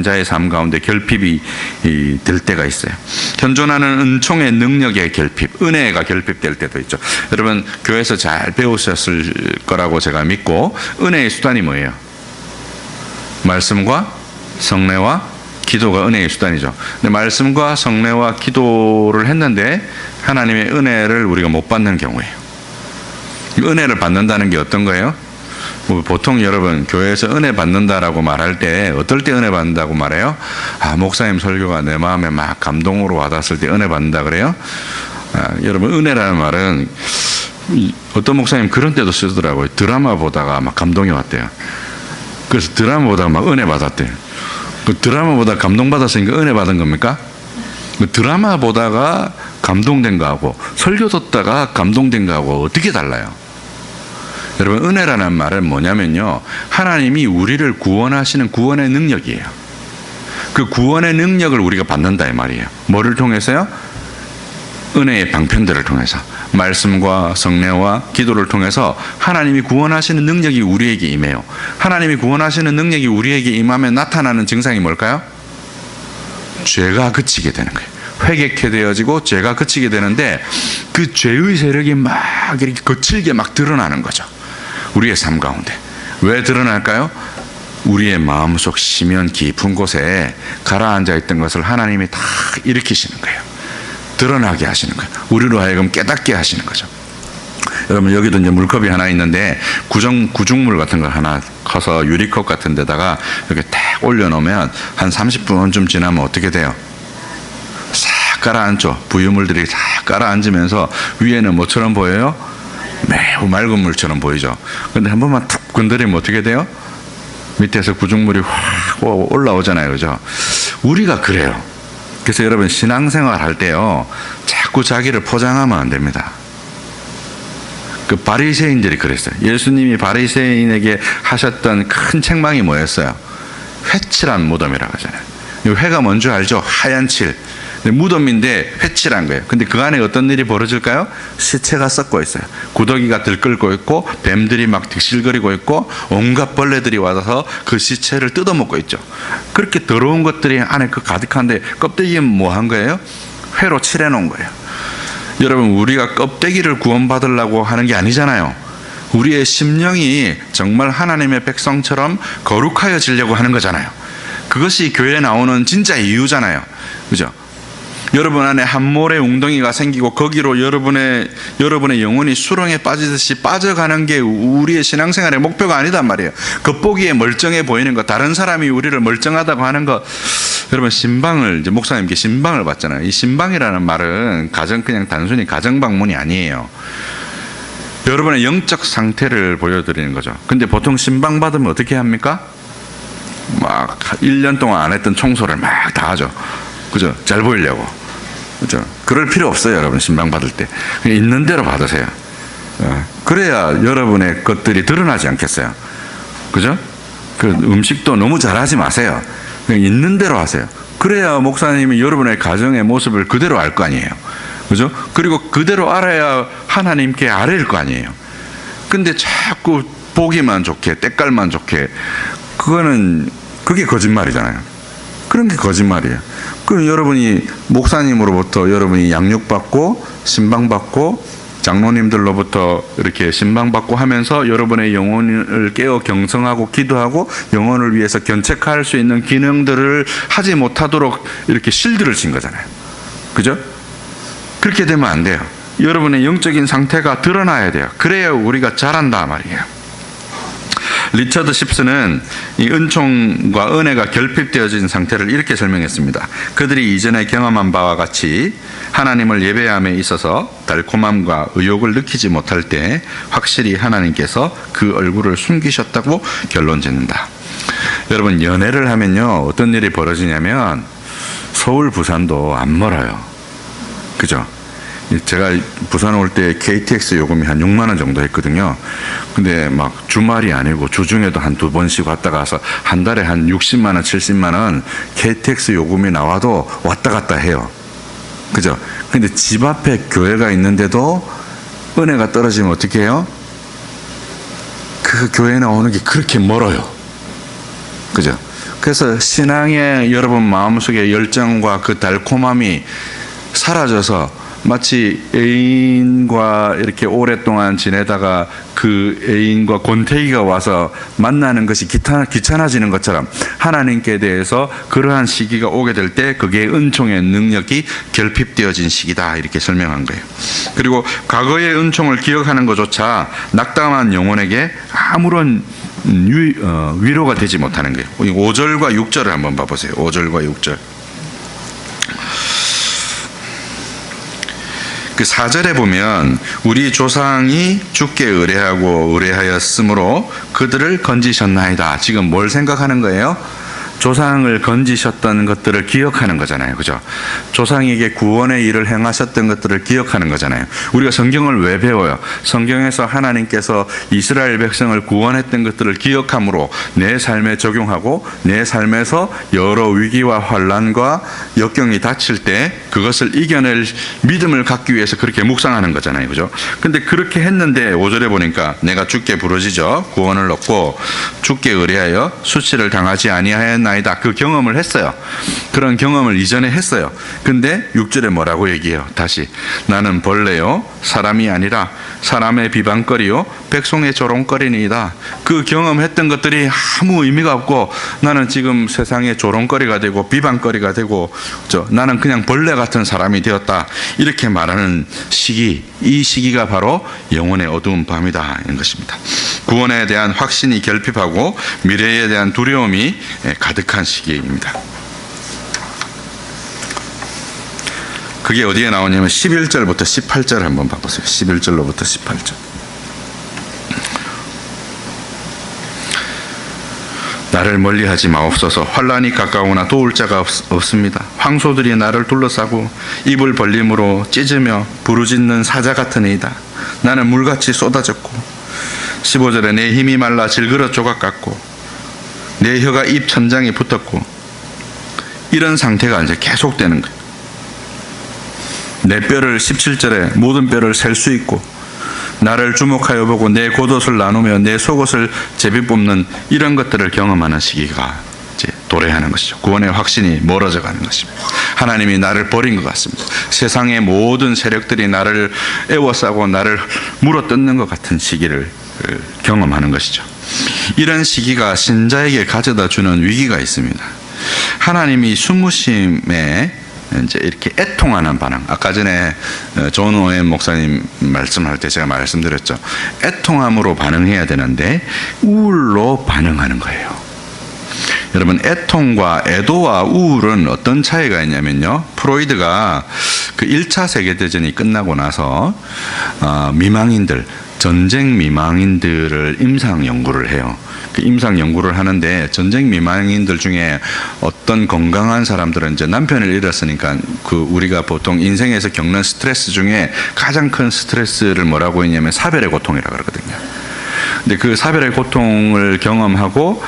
자의 삶 가운데 결핍이 될 때가 있어요. 현존하는 은총의 능력의 결핍, 은혜가 결핍될 때도 있죠. 여러분 교회에서 잘 배우셨을 거라고 제가 믿고, 은혜의 수단이 뭐예요? 말씀과 성례와 기도가 은혜의 수단이죠. 근데 말씀과 성례와 기도를 했는데 하나님의 은혜를 우리가 못 받는 경우예요. 은혜를 받는다는 게 어떤 거예요? 보통 여러분 교회에서 은혜 받는다라고 말할 때 어떨 때 은혜 받는다고 말해요? 목사님 설교가 내 마음에 막 감동으로 와닿았을 때 은혜 받는다 그래요? 여러분 은혜라는 말은 어떤 목사님 그런 때도 쓰더라고요. 드라마 보다가 막 감동이 왔대요. 그래서 드라마 보다가 막 은혜 받았대요. 그 드라마 보다 감동 받았으니까 은혜 받은 겁니까? 그 드라마 보다가 감동된 거하고 설교 듣다가 감동된 거하고 어떻게 달라요? 여러분 은혜라는 말은 뭐냐면요, 하나님이 우리를 구원하시는 구원의 능력이에요. 그 구원의 능력을 우리가 받는다 이 말이에요. 뭐를 통해서요? 은혜의 방편들을 통해서, 말씀과 성례와 기도를 통해서 하나님이 구원하시는 능력이 우리에게 임해요. 하나님이 구원하시는 능력이 우리에게 임하면 나타나는 증상이 뭘까요? 죄가 그치게 되는 거예요. 회개케 되어지고 죄가 그치게 되는데, 그 죄의 세력이 막 이렇게 거칠게 막 드러나는 거죠. 우리의 삶 가운데. 왜 드러날까요? 우리의 마음속 심연 깊은 곳에 가라앉아 있던 것을 하나님이 다 일으키시는 거예요. 드러나게 하시는 거예요. 우리로 하여금 깨닫게 하시는 거죠. 여러분 여기도 이제 물컵이 하나 있는데 구중물 같은 걸 하나 커서 유리컵 같은 데다가 이렇게 딱 올려놓으면 한 30분쯤 지나면 어떻게 돼요? 싹 가라앉죠. 부유물들이 싹 가라앉으면서 위에는 뭐처럼 보여요? 매우 맑은 물처럼 보이죠. 근데 한 번만 툭 건드리면 어떻게 돼요? 밑에서 구중물이 확 올라오잖아요. 그죠? 우리가 그래요. 그래서 여러분 신앙생활 할 때요, 자꾸 자기를 포장하면 안 됩니다. 그 바리새인들이 그랬어요. 예수님이 바리새인에게 하셨던 큰 책망이 뭐였어요? 회칠한 무덤이라고 하잖아요. 회가 뭔지 알죠? 하얀 칠. 무덤인데 회칠한 거예요. 근데 그 안에 어떤 일이 벌어질까요? 시체가 썩고 있어요. 구더기가 들끓고 있고 뱀들이 막 득실거리고 있고 온갖 벌레들이 와서 그 시체를 뜯어먹고 있죠. 그렇게 더러운 것들이 안에 그 가득한데 껍데기는 뭐 한 거예요? 회로 칠해놓은 거예요. 여러분 우리가 껍데기를 구원받으려고 하는 게 아니잖아요. 우리의 심령이 정말 하나님의 백성처럼 거룩하여지려고 하는 거잖아요. 그것이 교회에 나오는 진짜 이유잖아요. 그죠? 여러분 안에 한 모래 웅덩이가 생기고 거기로 여러분의 영혼이 수렁에 빠지듯이 빠져가는 게 우리의 신앙생활의 목표가 아니단 말이에요. 겉보기에 멀쩡해 보이는 것, 다른 사람이 우리를 멀쩡하다고 하는 것. 여러분 신방을, 이제 목사님께 신방을 받잖아요. 이 신방이라는 말은 그냥 단순히 가정 방문이 아니에요. 여러분의 영적 상태를 보여드리는 거죠. 근데 보통 신방 받으면 어떻게 합니까? 막 1년 동안 안 했던 청소를 막 다 하죠. 그죠? 잘 보이려고. 그죠? 그럴 필요 없어요, 여러분. 신방 받을 때. 그냥 있는 대로 받으세요. 그래야 여러분의 것들이 드러나지 않겠어요. 그죠? 그 음식도 너무 잘하지 마세요. 그냥 있는 대로 하세요. 그래야 목사님이 여러분의 가정의 모습을 그대로 알 거 아니에요. 그죠? 그리고 그대로 알아야 하나님께 아뢰일 거 아니에요. 근데 자꾸 보기만 좋게, 때깔만 좋게, 그게 거짓말이잖아요. 그런 게 거짓말이에요. 그럼 여러분이 목사님으로부터 여러분이 양육받고 신방받고 장로님들로부터 이렇게 신방받고 하면서 여러분의 영혼을 깨어 경성하고 기도하고 영혼을 위해서 견책할 수 있는 기능들을 하지 못하도록 이렇게 실드를 친 거잖아요. 그죠? 그렇게 되면 안 돼요. 여러분의 영적인 상태가 드러나야 돼요. 그래야 우리가 자란다 말이에요. 리처드 십스는 이 은총과 은혜가 결핍되어진 상태를 이렇게 설명했습니다. 그들이 이전에 경험한 바와 같이 하나님을 예배함에 있어서 달콤함과 의욕을 느끼지 못할 때 확실히 하나님께서 그 얼굴을 숨기셨다고 결론 짓는다. 여러분 연애를 하면요 어떤 일이 벌어지냐면 서울 부산도 안 멀어요. 그죠? 제가 부산 올 때 KTX 요금이 한 6만 원 정도 했거든요. 근데 막 주말이 아니고 주중에도 한 2번씩 왔다 가서 한 달에 한 60만 원, 70만 원 KTX 요금이 나와도 왔다 갔다 해요. 그죠? 근데 집 앞에 교회가 있는데도 은혜가 떨어지면 어떻게 해요? 그 교회 나오는 게 그렇게 멀어요. 그죠? 그래서 신앙의 여러분 마음속에 열정과 그 달콤함이 사라져서 마치 애인과 이렇게 오랫동안 지내다가 그 애인과 권태기가 와서 만나는 것이 귀찮아지는 것처럼 하나님께 대해서 그러한 시기가 오게 될 때 그게 은총의 능력이 결핍되어진 시기다 이렇게 설명한 거예요. 그리고 과거의 은총을 기억하는 것조차 낙담한 영혼에게 아무런 위로가 되지 못하는 거예요. 5절과 6절을 한번 봐보세요. 5절과 6절. 그 4절에 보면 우리 조상이 주께 의뢰하였으므로 그들을 건지셨나이다. 지금 뭘 생각하는 거예요? 조상을 건지셨던 것들을 기억하는 거잖아요. 그죠? 조상에게 구원의 일을 행하셨던 것들을 기억하는 거잖아요. 우리가 성경을 왜 배워요? 성경에서 하나님께서 이스라엘 백성을 구원했던 것들을 기억함으로 내 삶에 적용하고 내 삶에서 여러 위기와 환난과 역경이 닥칠 때 그것을 이겨낼 믿음을 갖기 위해서 그렇게 묵상하는 거잖아요. 그죠? 근데 그렇게 했는데 5절에 보니까 내가 주께 부르짖어 구원을 얻고 주께 의뢰하여 수치를 당하지 아니하였나 이다. 그 경험을 했어요. 그런 경험을 이전에 했어요. 근데 6절에 뭐라고 얘기해요? 다시 나는 벌레요 사람이 아니라 사람의 비방거리요 백성의 조롱거리니이다. 그 경험했던 것들이 아무 의미가 없고 나는 지금 세상의 조롱거리가 되고 비방거리가 되고 나는 그냥 벌레 같은 사람이 되었다. 이렇게 말하는 시기, 이 시기가 바로 영혼의 어두운 밤이다 이런 것입니다. 구원에 대한 확신이 결핍하고 미래에 대한 두려움이 가득한 시기입니다. 그게 어디에 나오냐면 11절부터 18절 한번 봐보세요. 11절로부터 18절. 나를 멀리하지 마옵소서. 환난이 가까우나 도울 자가 없습니다. 황소들이 나를 둘러싸고 입을 벌림으로 찢으며 부르짖는 사자 같으니이다. 나는 물같이 쏟아졌고 15절에 내 힘이 말라 질그릇 조각 같고 내 혀가 입 천장에 붙었고 이런 상태가 이제 계속되는 거예요. 내 뼈를 17절에 모든 뼈를 셀 수 있고 나를 주목하여 보고 내 겉옷을 나누며 내 속옷을 제비 뽑는 이런 것들을 경험하는 시기가 이제 도래하는 것이죠. 구원의 확신이 멀어져 가는 것입니다. 하나님이 나를 버린 것 같습니다. 세상의 모든 세력들이 나를 애워싸고 나를 물어뜯는 것 같은 시기를 경험하는 것이죠. 이런 시기가 신자에게 가져다 주는 위기가 있습니다. 하나님이 숨으심에 이제 이렇게 애통하는 반응. 아까 전에 존 오웬 목사님 말씀할 때 제가 말씀드렸죠. 애통함으로 반응해야 되는데 우울로 반응하는 거예요. 여러분, 애통과 애도와 우울은 어떤 차이가 있냐면요. 프로이드가 그 1차 세계대전이 끝나고 나서 미망인들, 전쟁 미망인들을 임상 연구를 해요. 그 임상 연구를 하는데 전쟁 미망인들 중에 어떤 건강한 사람들은 이제 남편을 잃었으니까 그 우리가 보통 인생에서 겪는 스트레스 중에 가장 큰 스트레스를 뭐라고 했냐면 사별의 고통이라고 그러거든요. 근데 그 사별의 고통을 경험하고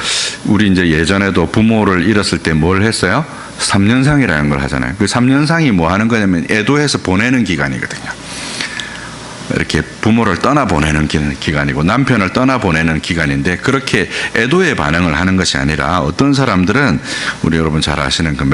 우리 이제 예전에도 부모를 잃었을 때 뭘 했어요? 3년상이라는 걸 하잖아요. 그 3년상이 뭐 하는 거냐면 애도해서 보내는 기간이거든요. 이렇게 부모를 떠나보내는 기간이고 남편을 떠나보내는 기간인데 그렇게 애도의 반응을 하는 것이 아니라 어떤 사람들은 우리 여러분 잘 아시는 그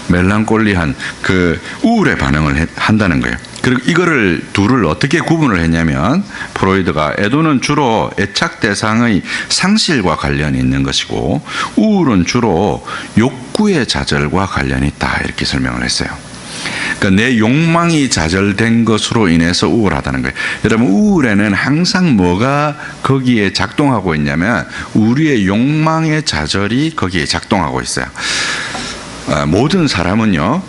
멜랑콜리한 그 우울의 반응을 한다는 거예요. 그리고 이거를 둘을 어떻게 구분을 했냐면 프로이드가 애도는 주로 애착 대상의 상실과 관련이 있는 것이고 우울은 주로 욕구의 좌절과 관련이 있다 이렇게 설명을 했어요. 그러니까 내 욕망이 좌절된 것으로 인해서 우울하다는 거예요. 여러분, 우울에는 항상 뭐가 거기에 작동하고 있냐면 우리의 욕망의 좌절이 거기에 작동하고 있어요. 모든 사람은요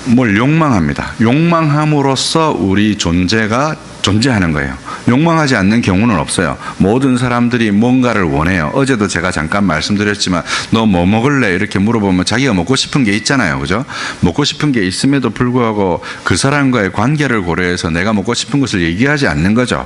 뭘 욕망합니다. 욕망함으로써 우리 존재가 존재하는 거예요. 욕망하지 않는 경우는 없어요. 모든 사람들이 뭔가를 원해요. 어제도 제가 잠깐 말씀드렸지만 너 뭐 먹을래? 이렇게 물어보면 자기가 먹고 싶은 게 있잖아요. 그죠? 먹고 싶은 게 있음에도 불구하고 그 사람과의 관계를 고려해서 내가 먹고 싶은 것을 얘기하지 않는 거죠.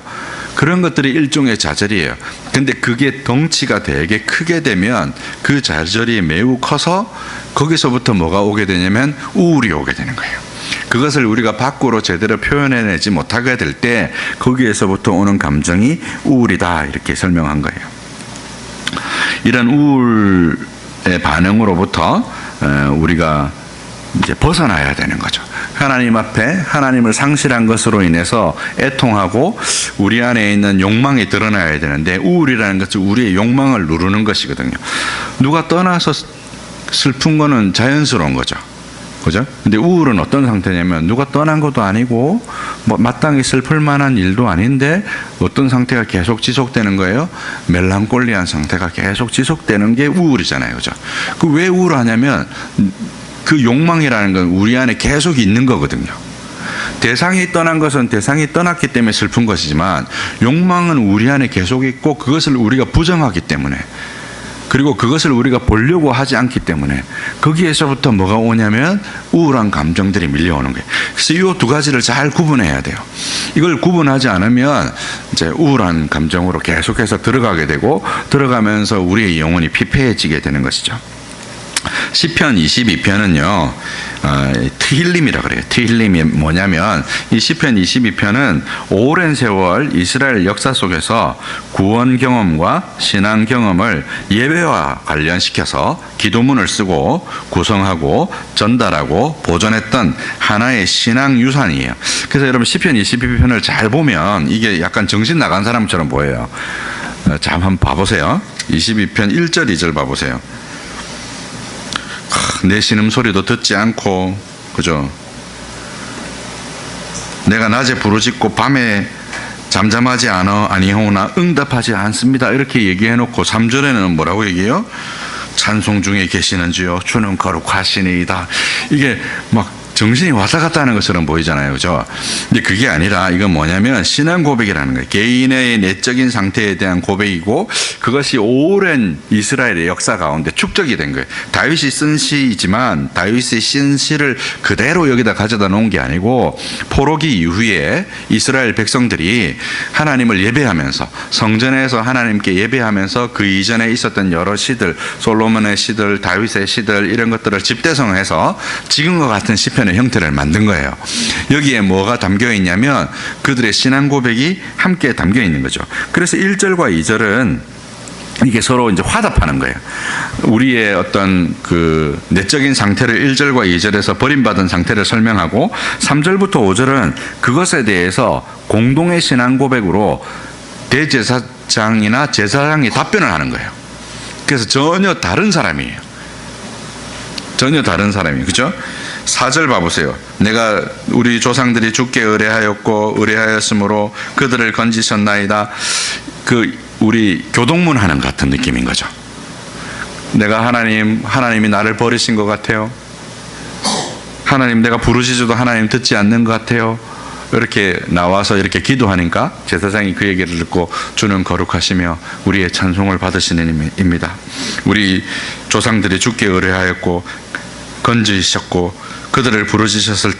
그런 것들이 일종의 좌절이에요. 근데 그게 덩치가 되게 크게 되면 그 좌절이 매우 커서 거기서부터 뭐가 오게 되냐면 우울이 오게 되는 거예요. 그것을 우리가 밖으로 제대로 표현해내지 못하게 될 때 거기에서부터 오는 감정이 우울이다 이렇게 설명한 거예요. 이런 우울 반응으로부터 우리가 이제 벗어나야 되는 거죠. 하나님 앞에 하나님을 상실한 것으로 인해서 애통하고 우리 안에 있는 욕망이 드러나야 되는데, 우울이라는 것은 우리의 욕망을 누르는 것이거든요. 누가 떠나서 슬픈 거는 자연스러운 거죠. 그죠? 근데 우울은 어떤 상태냐면, 누가 떠난 것도 아니고 뭐 마땅히 슬플 만한 일도 아닌데 어떤 상태가 계속 지속되는 거예요. 멜랑콜리한 상태가 계속 지속되는 게 우울이잖아요. 그죠? 그 왜 우울하냐면 그 욕망이라는 건 우리 안에 계속 있는 거거든요. 대상이 떠난 것은 대상이 떠났기 때문에 슬픈 것이지만, 욕망은 우리 안에 계속 있고 그것을 우리가 부정하기 때문에, 그리고 그것을 우리가 보려고 하지 않기 때문에 거기에서부터 뭐가 오냐면 우울한 감정들이 밀려오는 거예요. 그래서 이 두 가지를 잘 구분해야 돼요. 이걸 구분하지 않으면 이제 우울한 감정으로 계속해서 들어가게 되고, 들어가면서 우리의 영혼이 피폐해지게 되는 것이죠. 시편 22편은요, 트힐림이라 그래요. 트힐림이 뭐냐면, 이 시편 22편은 오랜 세월 이스라엘 역사 속에서 구원 경험과 신앙 경험을 예배와 관련시켜서 기도문을 쓰고 구성하고 전달하고 보존했던 하나의 신앙 유산이에요. 그래서 여러분 시편 22편을 잘 보면 이게 약간 정신 나간 사람처럼 보여요. 자, 한번 봐보세요. 22편 1절 2절 봐보세요. 내 신음소리도 듣지 않고, 그죠? 내가 낮에 부르짖고 밤에 잠잠하지 아니하오나 응답하지 않습니다. 이렇게 얘기해놓고 3절에는 뭐라고 얘기해요? 찬송 중에 계시는 주여 주는 거룩하시니이다. 이게 막 정신이 왔다 갔다 하는 것처럼 보이잖아요. 그죠? 근데 그게 아니라 이건 뭐냐면 신앙 고백이라는 거예요. 개인의 내적인 상태에 대한 고백이고, 그것이 오랜 이스라엘의 역사 가운데 축적이 된 거예요. 다윗이 쓴 시이지만 다윗이 쓴 시를 그대로 여기다 가져다 놓은 게 아니고, 포로기 이후에 이스라엘 백성들이 하나님을 예배하면서, 성전에서 하나님께 예배하면서 그 이전에 있었던 여러 시들, 솔로몬의 시들, 다윗의 시들, 이런 것들을 집대성해서 지금과 같은 시편의 형태를 만든 거예요. 여기에 뭐가 담겨 있냐면 그들의 신앙 고백이 함께 담겨 있는 거죠. 그래서 1절과 2절은 이게 서로 이제 화답하는 거예요. 우리의 어떤 그 내적인 상태를 1절과 2절에서 버림받은 상태를 설명하고, 3절부터 5절은 그것에 대해서 공동의 신앙 고백으로 대제사장이나 제사장이 답변을 하는 거예요. 그래서 전혀 다른 사람이에요. 전혀 다른 사람이에요. 그죠? 4절 봐보세요. 내가 우리 조상들이 주께 의뢰하였고 의뢰하였으므로 그들을 건지셨나이다. 그 우리 교동문 하는 것 같은 느낌인 거죠. 내가 하나님이 나를 버리신 것 같아요. 하나님, 내가 부르짖어도 하나님 듣지 않는 것 같아요. 이렇게 나와서 이렇게 기도하니까 제사장이 그 얘기를 듣고 주는 거룩하시며 우리의 찬송을 받으시는 입니다. 우리 조상들이 주께 의뢰하였고 건지셨고 그들이 부르짖었을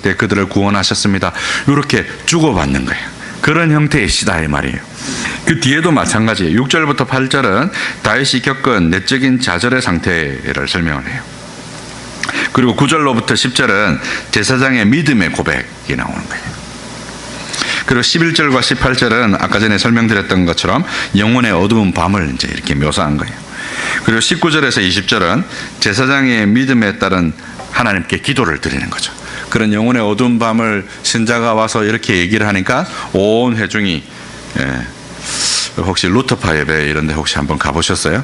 때 그들을 구원하셨습니다. 이렇게 주고받는 거예요. 그런 형태의 시다 이 말이에요. 그 뒤에도 마찬가지예요. 6절부터 8절은 다윗이 겪은 내적인 좌절의 상태를 설명을 해요. 그리고 9절로부터 10절은 제사장의 믿음의 고백이 나오는 거예요. 그리고 11절과 18절은 아까 전에 설명드렸던 것처럼 영혼의 어두운 밤을 이제 이렇게 묘사한 거예요. 그리고 19절에서 20절은 제사장의 믿음에 따른 하나님께 기도를 드리는 거죠. 그런 영혼의 어두운 밤을 신자가 와서 이렇게 얘기를 하니까 온 회중이, 혹시 루터파 예배 이런 데 혹시 한번 가보셨어요?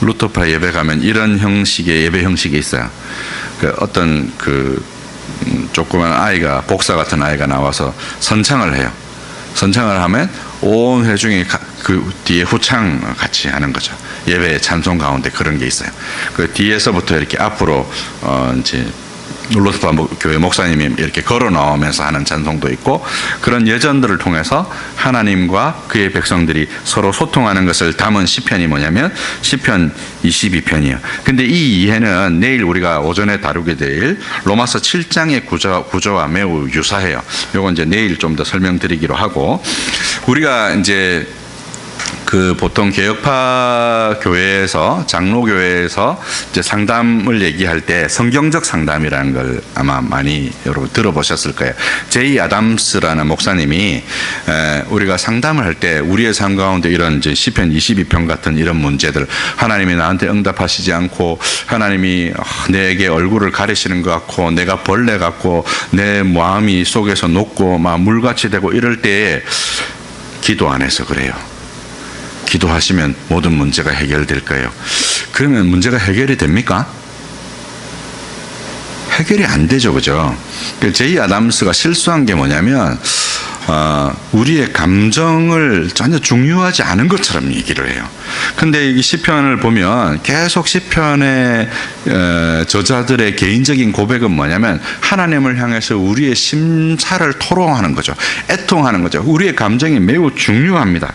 루터파 예배 가면 이런 형식의 예배 형식이 있어요. 어떤 조그만 아이가, 복사 같은 아이가 나와서 선창을 해요. 선창을 하면 온 회중이 그 뒤에 후창 같이 하는 거죠. 예배 찬송 가운데 그런 게 있어요. 그 뒤에서부터 이렇게 앞으로 이제 루터파 교회 목사님이 이렇게 걸어 나오면서 하는 찬송도 있고, 그런 예전들을 통해서 하나님과 그의 백성들이 서로 소통하는 것을 담은 시편이 뭐냐면 시편 22편이에요. 근데 이 이해는 내일 우리가 오전에 다루게 될 로마서 7장의 구조와 매우 유사해요. 요건 이제 내일 좀 더 설명드리기로 하고, 우리가 이제 그 보통 개혁파 교회에서 장로교회에서 이제 상담을 얘기할 때 성경적 상담이라는 걸 아마 많이 여러분 들어보셨을 거예요. 제이 아담스라는 목사님이 우리가 상담을 할 때 우리의 삶 가운데 이런 이제 시편 22편 같은 이런 문제들, 하나님이 나한테 응답하시지 않고 하나님이 내게 얼굴을 가리시는 것 같고 내가 벌레 같고 내 마음이 속에서 녹고 막 물같이 되고 이럴 때에 기도 안 해서 그래요. 기도하시면 모든 문제가 해결될 거예요. 그러면 문제가 해결이 됩니까? 해결이 안 되죠, 그죠? 제이 아담스가 실수한 게 뭐냐면 우리의 감정을 전혀 중요하지 않은 것처럼 얘기를 해요. 근데 이 시편을 보면 계속 시편의 저자들의 개인적인 고백은 뭐냐면 하나님을 향해서 우리의 심사를 토로하는 거죠. 애통하는 거죠. 우리의 감정이 매우 중요합니다.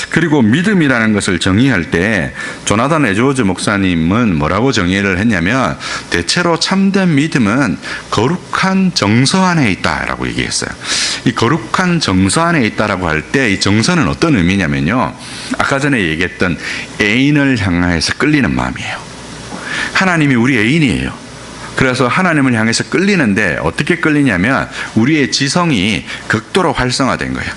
그리고 믿음이라는 것을 정의할 때 조나단 에드워즈 목사님은 뭐라고 정의를 했냐면 대체로 참된 믿음은 거룩한 정서 안에 있다라고 얘기했어요. 이 거룩한 정서 안에 있다라고 할 때 이 정서는 어떤 의미냐면요, 아까 전에 얘기했던 애인을 향해서 끌리는 마음이에요. 하나님이 우리 애인이에요. 그래서 하나님을 향해서 끌리는데 어떻게 끌리냐면 우리의 지성이 극도로 활성화된 거예요.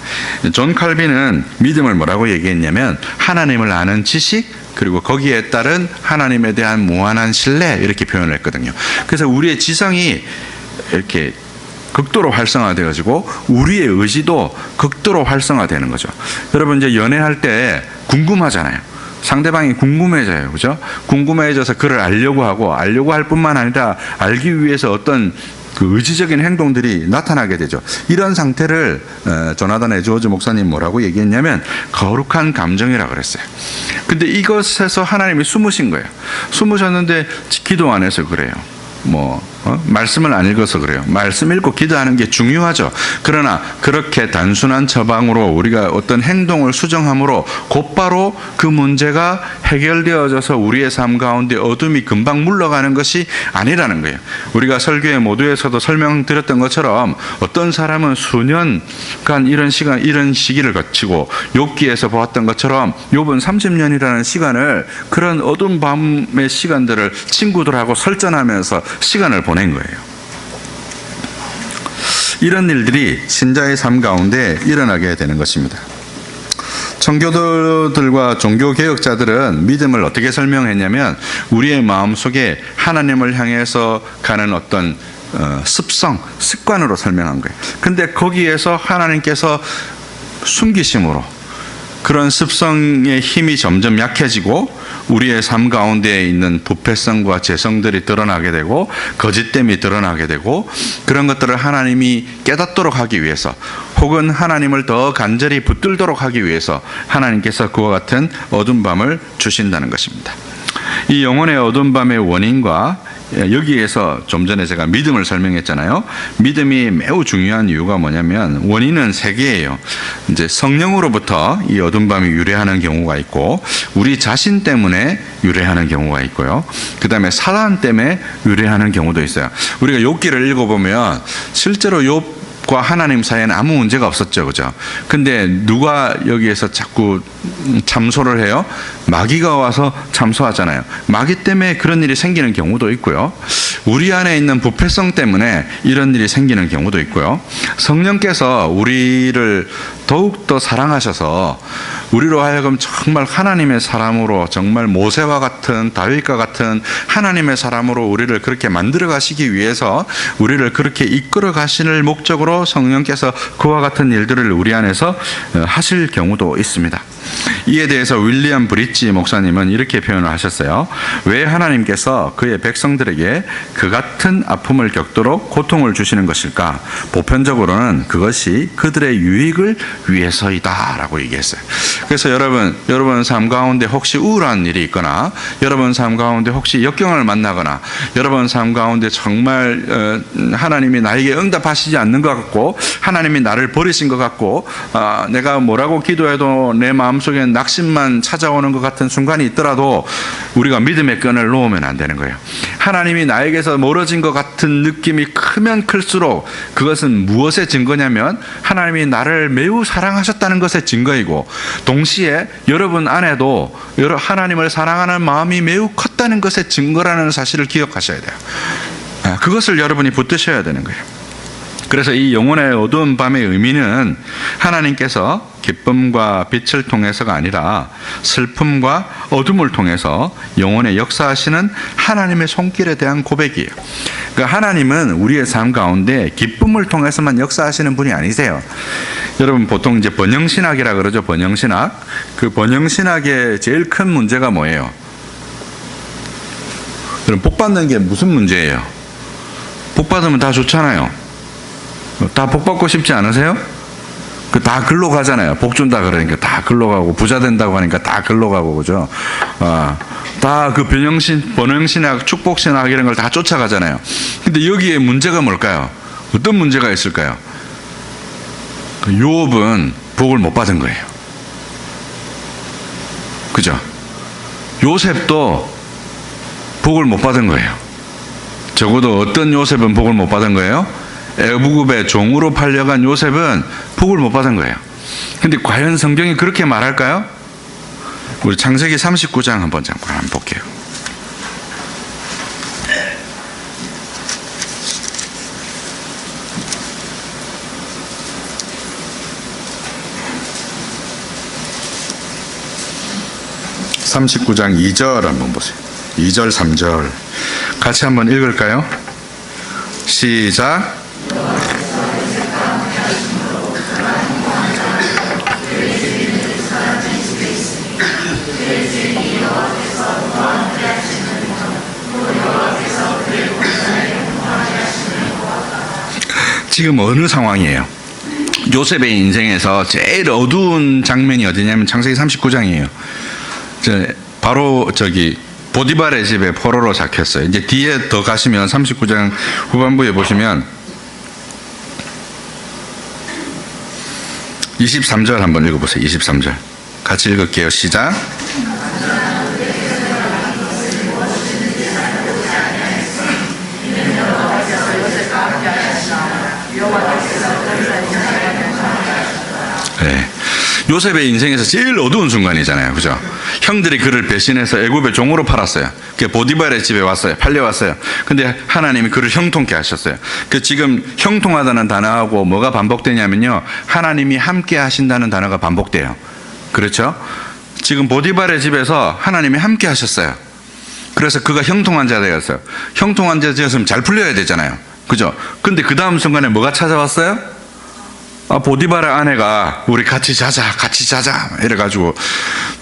존 칼빈은 믿음을 뭐라고 얘기했냐면 하나님을 아는 지식, 그리고 거기에 따른 하나님에 대한 무한한 신뢰, 이렇게 표현을 했거든요. 그래서 우리의 지성이 이렇게 극도로 활성화되어지고 우리의 의지도 극도로 활성화되는 거죠. 여러분 이제 연애할 때 궁금하잖아요. 상대방이 궁금해져요. 그죠? 궁금해져서 그를 알려고 할 뿐만 아니라 알기 위해서 어떤 그 의지적인 행동들이 나타나게 되죠. 이런 상태를 조나단 에드워즈 목사님 뭐라고 얘기했냐면 거룩한 감정이라고 그랬어요. 근데 이것에서 하나님이 숨으신 거예요. 숨으셨는데 기도 안 해서 그래요. 말씀을 안 읽어서 그래요. 말씀 읽고 기도하는 게 중요하죠. 그러나 그렇게 단순한 처방으로 우리가 어떤 행동을 수정함으로 곧바로 그 문제가 해결되어져서 우리의 삶 가운데 어둠이 금방 물러가는 것이 아니라는 거예요. 우리가 설교의 모두에서도 설명드렸던 것처럼 어떤 사람은 수년간 이런 시기를 거치고 욥기에서 보았던 것처럼 욥은 30년이라는 시간을, 그런 어두운 밤의 시간들을 친구들하고 설전하면서 시간을 보낸 거예요. 이런 일들이 신자의 삶 가운데 일어나게 되는 것입니다. 청교도들과 종교개혁자들은 믿음을 어떻게 설명했냐면 우리의 마음속에 하나님을 향해서 가는 어떤 습관으로 설명한 거예요. 근데 거기에서 하나님께서 숨기심으로 그런 습성의 힘이 점점 약해지고 우리의 삶 가운데 있는 부패성과 죄성들이 드러나게 되고 거짓됨이 드러나게 되고, 그런 것들을 하나님이 깨닫도록 하기 위해서 혹은 하나님을 더 간절히 붙들도록 하기 위해서 하나님께서 그와 같은 어두운 밤을 주신다는 것입니다. 이 영혼의 어두운 밤의 원인과 여기에서 좀 전에 제가 믿음을 설명했잖아요. 믿음이 매우 중요한 이유가 뭐냐면 원인은 세 개예요. 이제 성령으로부터 이 어두운 밤이 유래하는 경우가 있고, 우리 자신 때문에 유래하는 경우가 있고요. 그 다음에 사단 때문에 유래하는 경우도 있어요. 우리가 욥기를 읽어보면 실제로 욥과 하나님 사이에는 아무 문제가 없었죠, 그죠? 근데 누가 여기에서 자꾸 참소를 해요? 마귀가 와서 참소하잖아요. 마귀 때문에 그런 일이 생기는 경우도 있고요. 우리 안에 있는 부패성 때문에 이런 일이 생기는 경우도 있고요. 성령께서 우리를 더욱더 사랑하셔서 우리로 하여금 정말 하나님의 사람으로, 정말 모세와 같은 다윗과 같은 하나님의 사람으로 우리를 그렇게 만들어 가시기 위해서 우리를 그렇게 이끌어 가시는 목적으로 성령께서 그와 같은 일들을 우리 안에서 하실 경우도 있습니다. 이에 대해서 윌리엄 브릿지 목사님은 이렇게 표현을 하셨어요. 왜 하나님께서 그의 백성들에게 그 같은 아픔을 겪도록 고통을 주시는 것일까? 보편적으로는 그것이 그들의 유익을 위해서이다 라고 얘기했어요. 그래서 여러분 삶 가운데 혹시 우울한 일이 있거나, 여러분 삶 가운데 혹시 역경을 만나거나, 여러분 삶 가운데 정말 하나님이 나에게 응답하시지 않는 것 같고 하나님이 나를 버리신 것 같고 내가 뭐라고 기도해도 내 마음속에 낙심만 찾아오는 것 같은 순간이 있더라도 우리가 믿음의 끈을 놓으면 안 되는 거예요. 하나님이 나에게서 멀어진 것 같은 느낌이 크면 클수록 그것은 무엇의 증거냐면 하나님이 나를 매우 사랑하셨다는 것의 증거이고, 동시에 여러분 안에도 하나님을 사랑하는 마음이 매우 컸다는 것의 증거라는 사실을 기억하셔야 돼요. 그것을 여러분이 붙드셔야 되는 거예요. 그래서 이 영혼의 어두운 밤의 의미는 하나님께서 기쁨과 빛을 통해서가 아니라 슬픔과 어둠을 통해서 영혼의 역사하시는 하나님의 손길에 대한 고백이에요. 그러니까 하나님은 우리의 삶 가운데 기쁨을 통해서만 역사하시는 분이 아니세요. 여러분 보통 이제 번영신학이라 그러죠. 번영신학. 그 번영신학의 제일 큰 문제가 뭐예요? 여러분 복 받는 게 무슨 문제예요? 복 받으면 다 좋잖아요. 다 복 받고 싶지 않으세요? 다 글로 가잖아요. 복 준다 그러니까 다 글로 가고, 부자 된다고 하니까 다 글로 가고, 그죠? 다 그 번영신학, 축복신학 이런 걸 다 쫓아가잖아요. 근데 여기에 문제가 뭘까요? 어떤 문제가 있을까요? 요업은 복을 못 받은 거예요. 그죠? 요셉도 복을 못 받은 거예요. 적어도 어떤 요셉은 복을 못 받은 거예요? 애굽의 종으로 팔려간 요셉은 복을 못 받은 거예요. 근데 과연 성경이 그렇게 말할까요? 우리 창세기 39장 한번 잠깐 볼게요. (39장) 2절 한번 보세요. 2절 3절 같이 한번 읽을까요? 시작. 지금 어느 상황이에요? 요셉의 인생에서 제일 어두운 장면이 어디냐면 창세기 39장이에요. 바로 보디발의 집에 포로로 잡혔어요. 이제 뒤에 더 가시면 39장 후반부에 보시면 23절 한번 읽어보세요. 23절 같이 읽을게요. 시작. 네. 요셉의 인생에서 제일 어두운 순간이잖아요. 그죠? 형들이 그를 배신해서 애굽의 종으로 팔았어요. 보디발의 집에 왔어요. 팔려왔어요. 근데 하나님이 그를 형통케 하셨어요. 지금 형통하다는 단어하고 뭐가 반복되냐면요, 하나님이 함께 하신다는 단어가 반복돼요. 그렇죠? 지금 보디발의 집에서 하나님이 함께 하셨어요. 그래서 그가 형통한 자 되었어요. 형통한 자 되었으면 잘 풀려야 되잖아요. 그죠? 근데 그 다음 순간에 뭐가 찾아왔어요? 보디발의 아내가 우리 같이 자자 이래가지고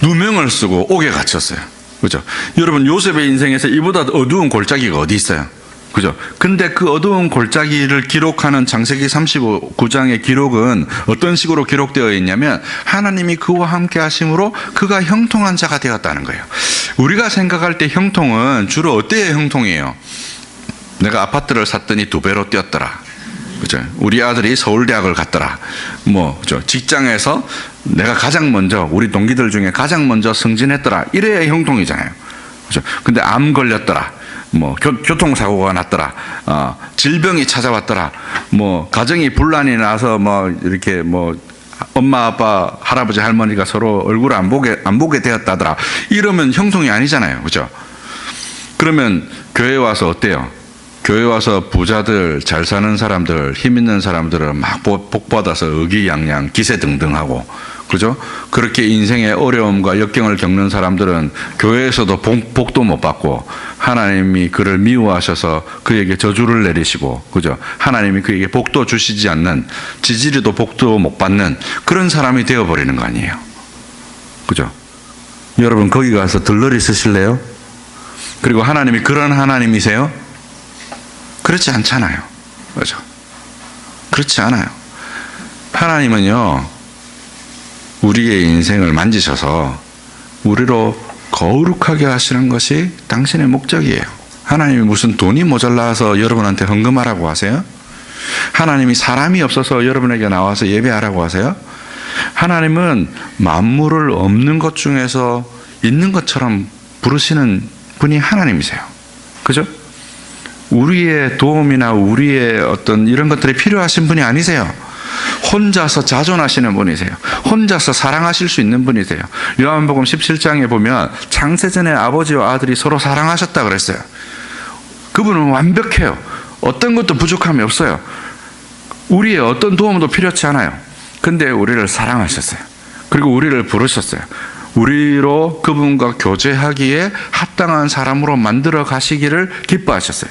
누명을 쓰고 옥에 갇혔어요. 그죠? 여러분 요셉의 인생에서 이보다 어두운 골짜기가 어디 있어요? 그죠? 근데 그 어두운 골짜기를 기록하는 창세기 39장의 기록은 어떤 식으로 기록되어 있냐면 하나님이 그와 함께 하심으로 그가 형통한 자가 되었다는 거예요. 우리가 생각할 때 형통은 주로 어때의 형통이에요? 내가 아파트를 샀더니 2배로 뛰었더라. 그죠? 우리 아들이 서울대학을 갔더라. 그죠? 직장에서 내가 가장 먼저, 우리 동기들 중에 가장 먼저 승진했더라. 이래야 형통이잖아요. 그죠? 근데 암 걸렸더라. 교통사고가 났더라. 질병이 찾아왔더라. 가정이 분란이 나서 이렇게 엄마, 아빠, 할아버지, 할머니가 서로 얼굴을 안 보게 되었다더라. 이러면 형통이 아니잖아요. 그죠? 그러면 교회 와서 어때요? 교회 와서 부자들, 잘 사는 사람들, 힘 있는 사람들은 막 복 받아서 의기양양, 기세등등하고, 그죠? 그렇게 인생의 어려움과 역경을 겪는 사람들은 교회에서도 복도 못 받고 하나님이 그를 미워하셔서 그에게 저주를 내리시고, 그죠? 하나님이 그에게 복도 주시지 않는, 지지리도 복도 못 받는 그런 사람이 되어버리는 거 아니에요. 그죠? 여러분 거기 가서 들러리 쓰실래요? 그리고 하나님이 그런 하나님이세요? 그렇지 않잖아요. 그죠? 그렇지 않아요. 하나님은요, 우리의 인생을 만지셔서 우리로 거룩하게 하시는 것이 당신의 목적이에요. 하나님이 무슨 돈이 모자라서 여러분한테 헌금하라고 하세요? 하나님이 사람이 없어서 여러분에게 나와서 예배하라고 하세요? 하나님은 만물을 없는 것 중에서 있는 것처럼 부르시는 분이 하나님이세요. 그죠? 우리의 도움이나 우리의 어떤 이런 것들이 필요하신 분이 아니세요. 혼자서 자존하시는 분이세요. 혼자서 사랑하실 수 있는 분이세요. 요한복음 17장에 보면 창세전에 아버지와 아들이 서로 사랑하셨다 그랬어요. 그분은 완벽해요. 어떤 것도 부족함이 없어요. 우리의 어떤 도움도 필요치 않아요. 근데 우리를 사랑하셨어요. 그리고 우리를 부르셨어요. 우리로 그분과 교제하기에 합당한 사람으로 만들어 가시기를 기뻐하셨어요.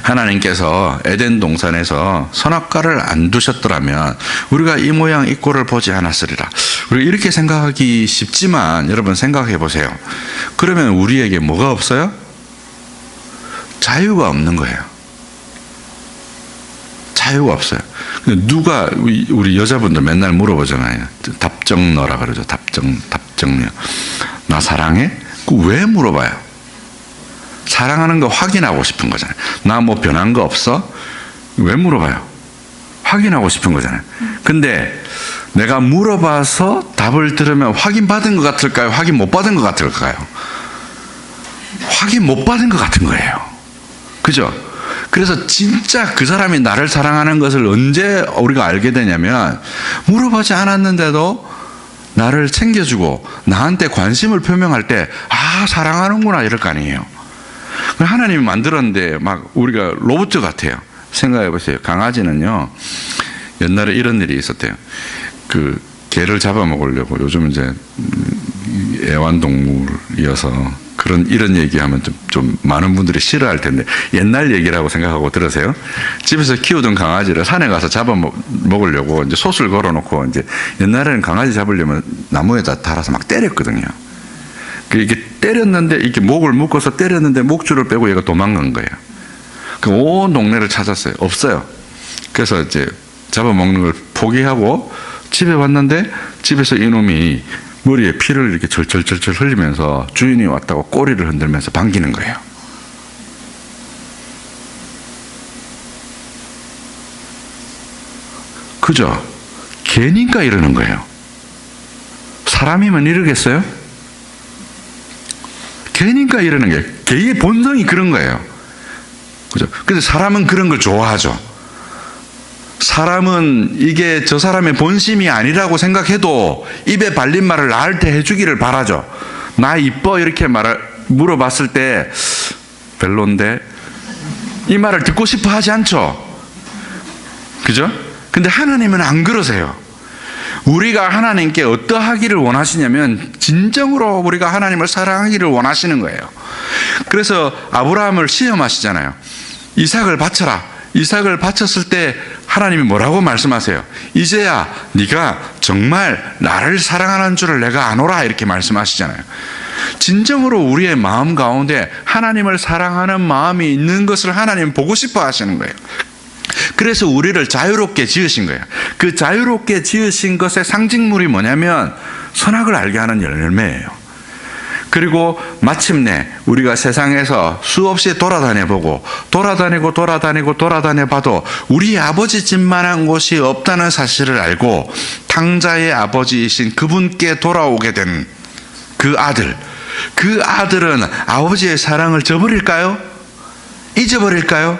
하나님께서 에덴 동산에서 선악과를 안 두셨더라면 우리가 이 모양 이 꼴을 보지 않았으리라. 우리가 이렇게 생각하기 쉽지만 여러분 생각해 보세요. 그러면 우리에게 뭐가 없어요? 자유가 없는 거예요. 자유가 없어요. 누가 우리 여자분들 맨날 물어보잖아요. 답정너라 그러죠. 답정녀. 나 사랑해? 왜 물어봐요? 사랑하는 거 확인하고 싶은 거잖아요. 나 뭐 변한 거 없어? 왜 물어봐요? 확인하고 싶은 거잖아요. 근데 내가 물어봐서 답을 들으면 확인받은 것 같을까요? 확인 못 받은 것 같을까요? 확인 못 받은 것 같은 거예요. 그죠? 그래서 진짜 그 사람이 나를 사랑하는 것을 언제 우리가 알게 되냐면 물어보지 않았는데도 나를 챙겨주고 나한테 관심을 표명할 때 아, 사랑하는구나 이럴 거 아니에요. 하나님이 만들었는데 막 우리가 로봇 같아요. 생각해 보세요. 강아지는요, 옛날에 이런 일이 있었대요. 그 개를 잡아먹으려고, 요즘 이제 애완동물이어서 이런 얘기하면 좀 많은 분들이 싫어할 텐데 옛날 얘기라고 생각하고 들으세요. 집에서 키우던 강아지를 산에 가서 잡아먹으려고 이제 솥을 걸어놓고 이제 옛날에는 강아지 잡으려면 나무에다 달아서 막 때렸거든요. 이렇게 때렸는데 이렇게 목을 묶어서 때렸는데 목줄을 빼고 얘가 도망간 거예요. 온 동네를 찾았어요. 없어요. 그래서 이제 잡아먹는 걸 포기하고 집에 왔는데 집에서 이놈이 머리에 피를 이렇게 절절절절 흘리면서 주인이 왔다고 꼬리를 흔들면서 반기는 거예요. 그죠? 개니까 이러는 거예요. 사람이면 이러겠어요? 개니까 이러는 거예요. 개의 본성이 그런 거예요. 그죠? 근데 사람은 그런 걸 좋아하죠. 사람은 이게 저 사람의 본심이 아니라고 생각해도 입에 발린 말을 나한테 해주기를 바라죠. 나 이뻐 이렇게 물어봤을 때 별론데 이 말을 듣고 싶어 하지 않죠. 그죠? 근데 하나님은 안 그러세요. 우리가 하나님께 어떠하기를 원하시냐면 진정으로 우리가 하나님을 사랑하기를 원하시는 거예요. 그래서 아브라함을 시험하시잖아요. 이삭을 바쳐라. 이삭을 바쳤을 때 하나님이 뭐라고 말씀하세요? 이제야 네가 정말 나를 사랑하는 줄을 내가 아노라 이렇게 말씀하시잖아요. 진정으로 우리의 마음 가운데 하나님을 사랑하는 마음이 있는 것을 하나님 보고 싶어 하시는 거예요. 그래서 우리를 자유롭게 지으신 거예요. 그 자유롭게 지으신 것의 상징물이 뭐냐면 선악을 알게 하는 열매예요. 그리고 마침내 우리가 세상에서 수없이 돌아다녀보고 돌아다녀봐도 우리 아버지 집만한 곳이 없다는 사실을 알고 탕자의 아버지이신 그분께 돌아오게 된 그 아들은 아버지의 사랑을 저버릴까요? 잊어버릴까요?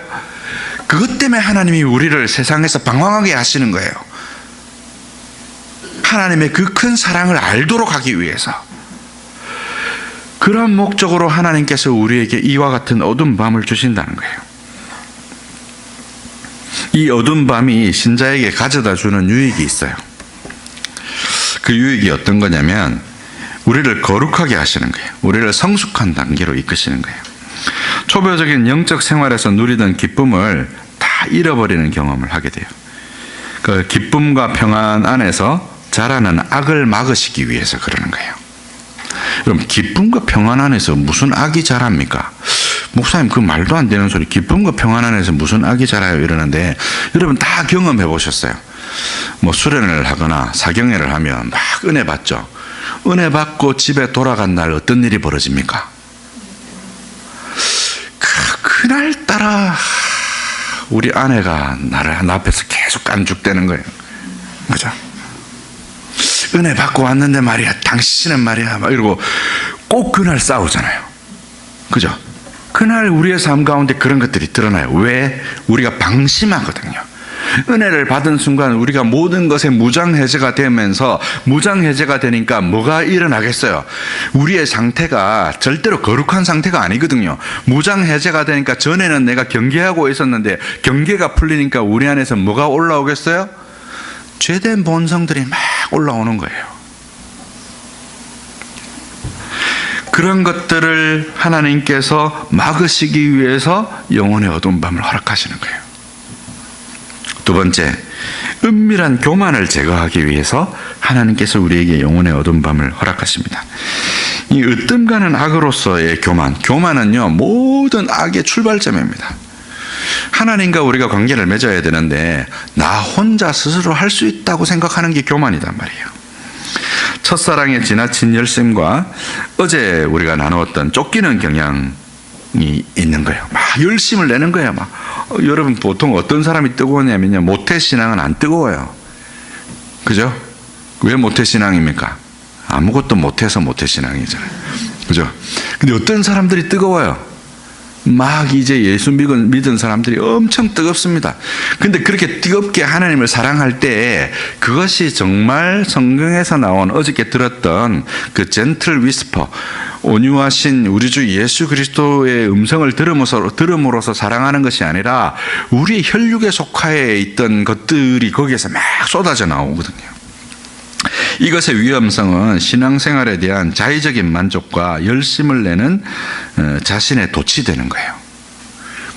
그것 때문에 하나님이 우리를 세상에서 방황하게 하시는 거예요. 하나님의 그 큰 사랑을 알도록 하기 위해서. 그런 목적으로 하나님께서 우리에게 이와 같은 어두운 밤을 주신다는 거예요. 이 어두운 밤이 신자에게 가져다 주는 유익이 있어요. 그 유익이 어떤 거냐면 우리를 거룩하게 하시는 거예요. 우리를 성숙한 단계로 이끄시는 거예요. 초보적인 영적 생활에서 누리던 기쁨을 다 잃어버리는 경험을 하게 돼요. 그 기쁨과 평안 안에서 자라는 악을 막으시기 위해서 그러는 거예요. 그럼 기쁨과 평안 안에서 무슨 악이 자랍니까? 목사님 그 말도 안 되는 소리, 기쁨과 평안 안에서 무슨 악이 자라요 이러는데 여러분 다 경험해 보셨어요. 뭐 수련을 하거나 사경회를 하면 막 은혜 받죠. 은혜 받고 집에 돌아간 날 어떤 일이 벌어집니까? 그날따라 우리 아내가 나를 앞에서 계속 깐죽대는 거예요. 그죠? 은혜 받고 왔는데 말이야, 당신은 말이야 막 이러고 꼭 그날 싸우잖아요. 그죠? 그날 우리의 삶 가운데 그런 것들이 드러나요. 왜? 우리가 방심하거든요. 은혜를 받은 순간 우리가 모든 것에 무장해제가 되면서, 무장해제가 되니까 뭐가 일어나겠어요? 우리의 상태가 절대로 거룩한 상태가 아니거든요. 무장해제가 되니까 전에는 내가 경계하고 있었는데 경계가 풀리니까 우리 안에서 뭐가 올라오겠어요? 죄된 본성들이 막 올라오는 거예요. 그런 것들을 하나님께서 막으시기 위해서 영혼의 어두운 밤을 허락하시는 거예요. 두 번째, 은밀한 교만을 제거하기 위해서 하나님께서 우리에게 영혼의 어두운 밤을 허락하십니다. 이 으뜸가는 악으로서의 교만은요, 모든 악의 출발점입니다. 하나님과 우리가 관계를 맺어야 되는데 나 혼자 스스로 할 수 있다고 생각하는 게 교만이단 말이에요. 첫사랑의 지나친 열심과 어제 우리가 나누었던 쫓기는 경향이 있는 거예요. 막 열심을 내는 거예요. 여러분, 보통 어떤 사람이 뜨거우냐면요, 모태신앙은 안 뜨거워요. 그죠? 왜 모태신앙입니까? 아무것도 못해서 모태신앙이잖아요. 그죠? 근데 어떤 사람들이 뜨거워요? 막 이제 예수 믿은 사람들이 엄청 뜨겁습니다. 근데 그렇게 뜨겁게 하나님을 사랑할 때 그것이 정말 성경에서 나온 어저께 들었던 그 젠틀 위스퍼, 온유하신 우리 주 예수 그리스도의 음성을 들음으로써 사랑하는 것이 아니라 우리 혈육의 속하에 있던 것들이 거기에서 막 쏟아져 나오거든요. 이것의 위험성은 신앙생활에 대한 자의적인 만족과 열심을 내는 자신의 돛이 되는 거예요.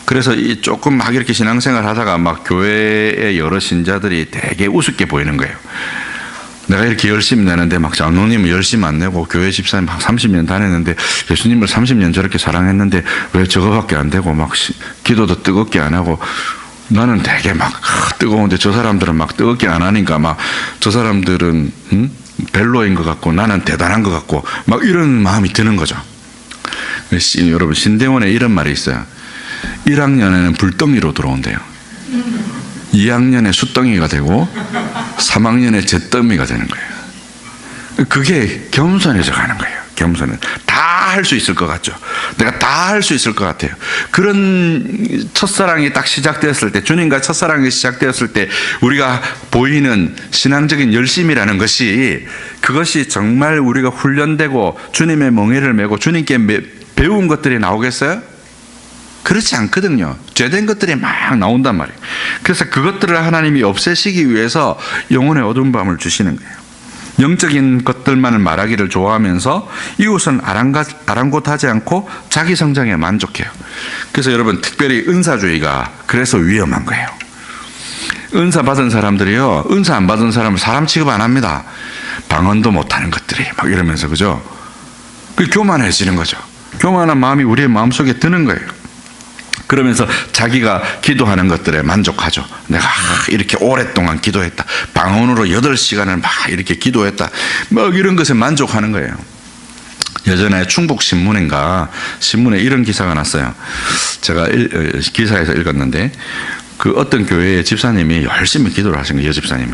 그래서 조금 막 이렇게 신앙생활 하다가 막 교회의 여러 신자들이 되게 우습게 보이는 거예요. 내가 이렇게 열심히 내는데 막 장로님은 열심히 안 내고 교회 집사님 막 30년 다녔는데 예수님을 30년 저렇게 사랑했는데 왜 저거밖에 안 되고 막 기도도 뜨겁게 안 하고, 나는 되게 막 뜨거운데 저 사람들은 막 뜨겁게 안 하니까 막 저 사람들은 벨로인 것 같고 나는 대단한 것 같고 막 이런 마음이 드는 거죠. 여러분, 신대원에 이런 말이 있어요. 1학년에는 불덩이로 들어온대요. 2학년에 숫덩이가 되고 3학년에 잿더미가 되는 거예요. 그게 겸손해져 가는 거예요. 겸손은 다 할 수 있을 것 같죠. 내가 다 할 수 있을 것 같아요. 그런 첫사랑이 딱 시작되었을 때, 주님과 첫사랑이 시작되었을 때 우리가 보이는 신앙적인 열심이라는 것이, 그것이 정말 우리가 훈련되고 주님의 멍에를 메고 주님께 배운 것들이 나오겠어요? 그렇지 않거든요. 죄된 것들이 막 나온단 말이에요. 그래서 그것들을 하나님이 없애시기 위해서 영혼의 어두운 밤을 주시는 거예요. 영적인 것들만을 말하기를 좋아하면서 이웃은 아랑곳하지 않고 자기 성장에 만족해요. 그래서 여러분, 특별히 은사주의가 그래서 위험한 거예요. 은사 받은 사람들이요, 은사 안 받은 사람을 사람 취급 안 합니다. 방언도 못하는 것들이 막 이러면서, 그죠? 그 교만해지는 거죠. 교만한 마음이 우리의 마음속에 드는 거예요. 그러면서 자기가 기도하는 것들에 만족하죠. 내가 이렇게 오랫동안 기도했다. 방언으로 8시간을 막 이렇게 기도했다. 막 이런 것에 만족하는 거예요. 예전에 충북신문인가 신문에 이런 기사가 났어요. 제가 기사에서 읽었는데, 그 어떤 교회의 집사님이 열심히 기도를 하신 거예요. 여집사님이.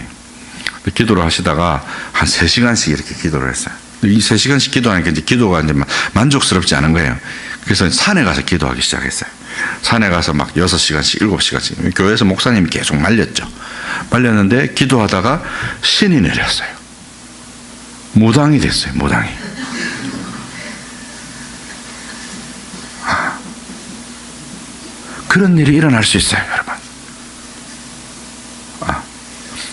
기도를 하시다가 한 3시간씩 이렇게 기도를 했어요. 이 3시간씩 기도하니까 이제 기도가 이제 만족스럽지 않은 거예요. 그래서 산에 가서 기도하기 시작했어요. 산에 가서 막 6시간씩, 7시간씩. 교회에서 목사님이 계속 말렸죠. 말렸는데 기도하다가 신이 내렸어요. 무당이 됐어요. 무당이. 그런 일이 일어날 수 있어요, 여러분.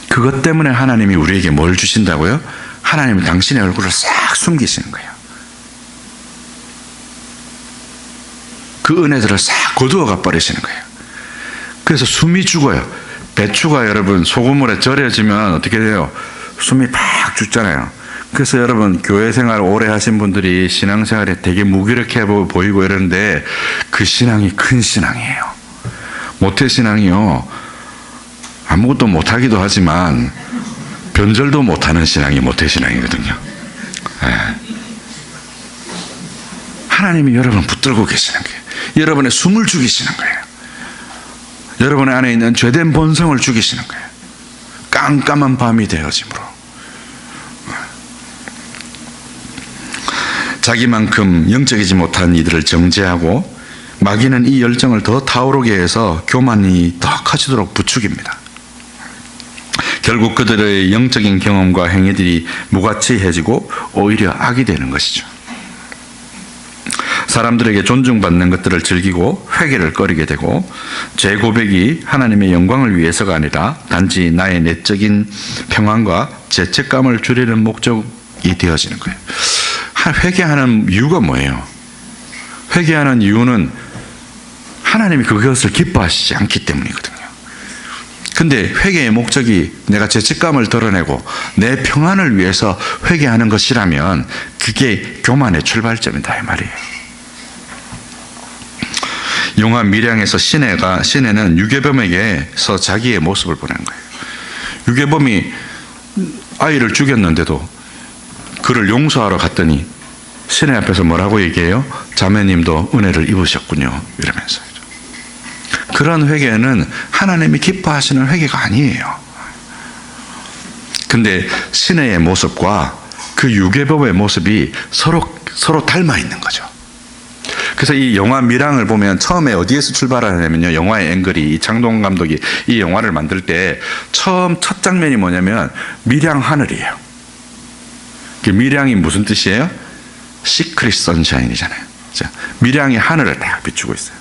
그것 때문에 하나님이 우리에게 뭘 주신다고요? 하나님은 당신의 얼굴을 싹 숨기시는 거예요. 그 은혜들을 싹 거두어가 버리시는 거예요. 그래서 숨이 죽어요. 배추가 여러분 소금물에 절여지면 어떻게 돼요? 숨이 팍 죽잖아요. 그래서 여러분, 교회 생활 오래 하신 분들이 신앙생활에 되게 무기력해 보이고 이러는데 그 신앙이 큰 신앙이에요. 모태신앙이요, 아무것도 못하기도 하지만 변절도 못하는 신앙이 모태신앙이거든요. 하나님이 여러분을 붙들고 계시는 거예요. 여러분의 숨을 죽이시는 거예요. 여러분의 안에 있는 죄된 본성을 죽이시는 거예요. 깜깜한 밤이 되어짐으로. 자기만큼 영적이지 못한 이들을 정죄하고 마귀는 이 열정을 더 타오르게 해서 교만이 더 커지도록 부추깁니다. 결국 그들의 영적인 경험과 행위들이 무가치해지고 오히려 악이 되는 것이죠. 사람들에게 존중받는 것들을 즐기고 회개를 꺼리게 되고 죄 고백이 하나님의 영광을 위해서가 아니라 단지 나의 내적인 평안과 죄책감을 줄이는 목적이 되어지는 거예요. 회개하는 이유가 뭐예요? 회개하는 이유는 하나님이 그것을 기뻐하시지 않기 때문이거든요. 근데 회개의 목적이 내가 죄책감을 덜어내고 내 평안을 위해서 회개하는 것이라면 그게 교만의 출발점이다 이 말이에요. 영화 밀양에서 시내는 유괴범에게서 자기의 모습을 보낸 거예요. 유괴범이 아이를 죽였는데도 그를 용서하러 갔더니 시내 앞에서 뭐라고 얘기해요? 자매님도 은혜를 입으셨군요 이러면서. 그런 회개는 하나님이 기뻐하시는 회개가 아니에요. 근데 시내의 모습과 그 유괴범의 모습이 서로 닮아 있는 거죠. 그래서 이 영화 밀양을 보면 처음에 어디에서 출발하냐면요, 영화의 앵글이 이창동 감독이 이 영화를 만들 때 첫 장면이 뭐냐면 밀양 하늘이에요. 밀양이 무슨 뜻이에요? 시크릿 선샤인이잖아요. 밀양이 하늘을 딱 비추고 있어요.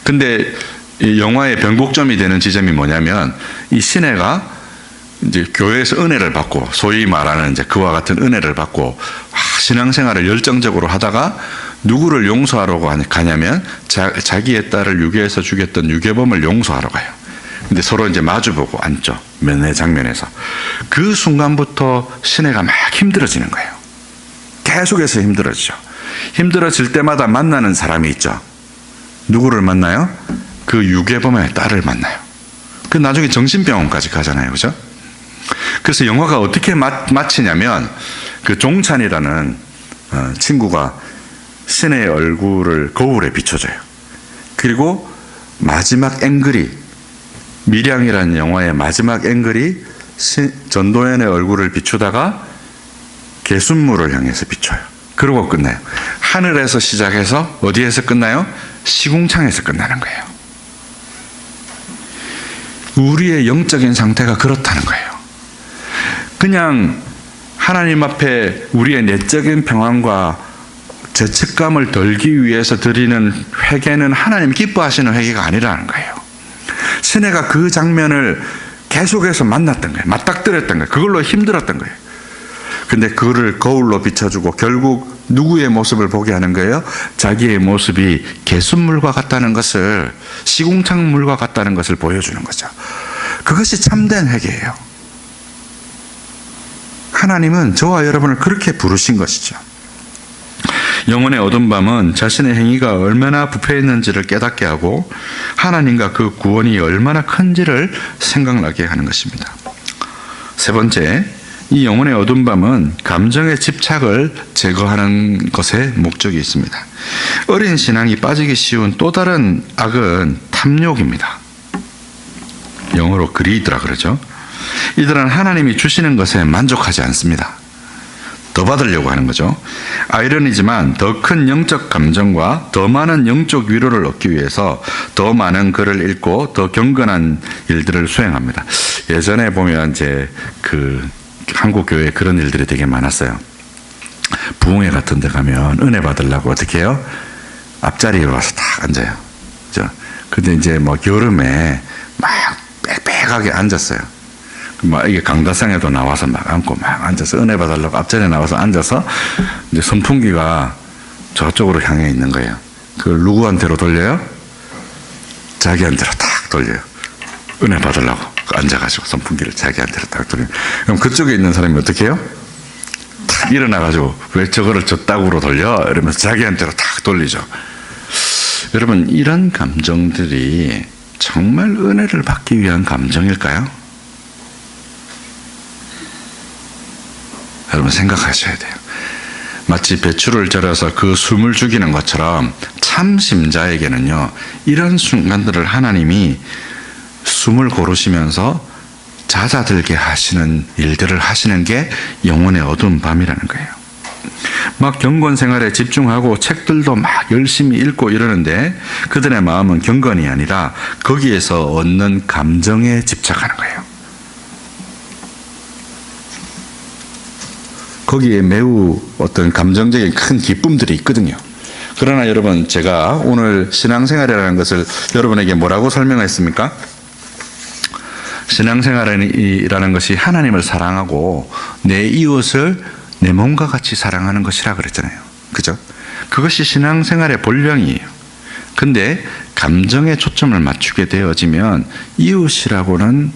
근데 이 영화의 변곡점이 되는 지점이 뭐냐면 이 시내가 이제 교회에서 은혜를 받고 소위 말하는 이제 그와 같은 은혜를 받고 신앙생활을 열정적으로 하다가 누구를 용서하려고 가냐면 자기의 딸을 유괴해서 죽였던 유괴범을 용서하러 가요. 근데 서로 이제 마주보고 앉죠. 면회 장면에서. 그 순간부터 시내가 막 힘들어지는 거예요. 계속해서 힘들어지죠. 힘들어질 때마다 만나는 사람이 있죠. 누구를 만나요? 그 유괴범의 딸을 만나요. 그 나중에 정신병원까지 가잖아요. 그죠? 그래서 영화가 어떻게 마치냐면 그 종찬이라는 친구가 신의 얼굴을 거울에 비춰줘요. 그리고 마지막 앵글이 밀양이라는 영화의 마지막 앵글이 전도연의 얼굴을 비추다가 개순물을 향해서 비춰요. 그러고 끝나요. 하늘에서 시작해서 어디에서 끝나요? 시궁창에서 끝나는 거예요. 우리의 영적인 상태가 그렇다는 거예요. 그냥 하나님 앞에 우리의 내적인 평안과 죄책감을 덜기 위해서 드리는 회개는 하나님 기뻐하시는 회개가 아니라는 거예요. 시내가 그 장면을 계속해서 만났던 거예요. 맞닥뜨렸던 거예요. 그걸로 힘들었던 거예요. 근데 그거를 거울로 비춰주고 결국 누구의 모습을 보게 하는 거예요? 자기의 모습이 개순물과 같다는 것을, 시궁창물과 같다는 것을 보여주는 거죠. 그것이 참된 회개예요. 하나님은 저와 여러분을 그렇게 부르신 것이죠. 영혼의 어두운 밤은 자신의 행위가 얼마나 부패했는지를 깨닫게 하고 하나님과 그 구원이 얼마나 큰지를 생각나게 하는 것입니다. 세 번째, 이 영혼의 어두운 밤은 감정의 집착을 제거하는 것에 목적이 있습니다. 어린 신앙이 빠지기 쉬운 또 다른 악은 탐욕입니다. 영어로 greed라 그러죠. 이들은 하나님이 주시는 것에 만족하지 않습니다. 더 받으려고 하는 거죠. 아이러니지만 더 큰 영적 감정과 더 많은 영적 위로를 얻기 위해서 더 많은 글을 읽고 더 경건한 일들을 수행합니다. 예전에 보면 이제 그 한국 교회에 그런 일들이 되게 많았어요. 부흥회 같은 데 가면 은혜 받으려고 어떻게 해요? 앞자리에 와서 딱 앉아요. 그죠? 근데 이제 뭐 여름에 막 빽빽하게 앉았어요. 막 이게 강다상에도 나와서 막 앉고 막 앉아서 은혜 받으려고 앞자리에 나와서 앉아서 이제 선풍기가 저쪽으로 향해 있는 거예요. 그걸 누구한테로 돌려요? 자기한테로 딱 돌려요. 은혜 받으려고 앉아가지고 선풍기를 자기한테로 딱 돌려요. 그럼 그쪽에 있는 사람이 어떻게 해요? 탁 일어나가지고 왜 저거를 저따구로 돌려? 이러면서 자기한테로 딱 돌리죠. 여러분, 이런 감정들이 정말 은혜를 받기 위한 감정일까요? 여러분 생각하셔야 돼요. 마치 배추를 절여서 그 숨을 죽이는 것처럼 참 심자에게는요, 이런 순간들을 하나님이 숨을 고르시면서 잦아들게 하시는 일들을 하시는 게 영혼의 어두운 밤이라는 거예요. 막 경건 생활에 집중하고 책들도 막 열심히 읽고 이러는데 그들의 마음은 경건이 아니라 거기에서 얻는 감정에 집착하는 거예요. 거기에 매우 어떤 감정적인 큰 기쁨들이 있거든요. 그러나 여러분, 제가 오늘 신앙생활이라는 것을 여러분에게 뭐라고 설명했습니까? 신앙생활이라는 것이 하나님을 사랑하고 내 이웃을 내 몸과 같이 사랑하는 것이라 그랬잖아요. 그죠? 그것이 신앙생활의 본령이에요. 근데 감정에 초점을 맞추게 되어지면 이웃이라고는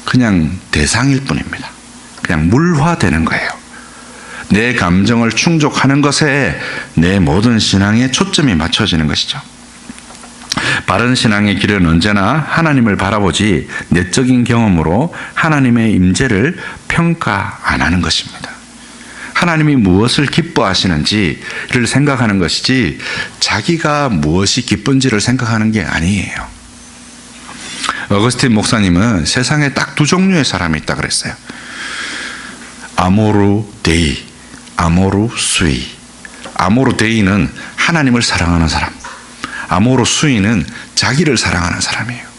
그냥 대상일 뿐입니다. 그냥 물화되는 거예요. 내 감정을 충족하는 것에 내 모든 신앙의 초점이 맞춰지는 것이죠. 바른 신앙의 길은 언제나 하나님을 바라보지 내적인 경험으로 하나님의 임재를 평가 안 하는 것입니다. 하나님이 무엇을 기뻐하시는지를 생각하는 것이지 자기가 무엇이 기쁜지를 생각하는 게 아니에요. 어거스틴 목사님은 세상에 딱 두 종류의 사람이 있다 그랬어요. 아모르 데이, 아모르 수이. 아모르 데이는 하나님을 사랑하는 사람, 아모르 수이는 자기를 사랑하는 사람이에요.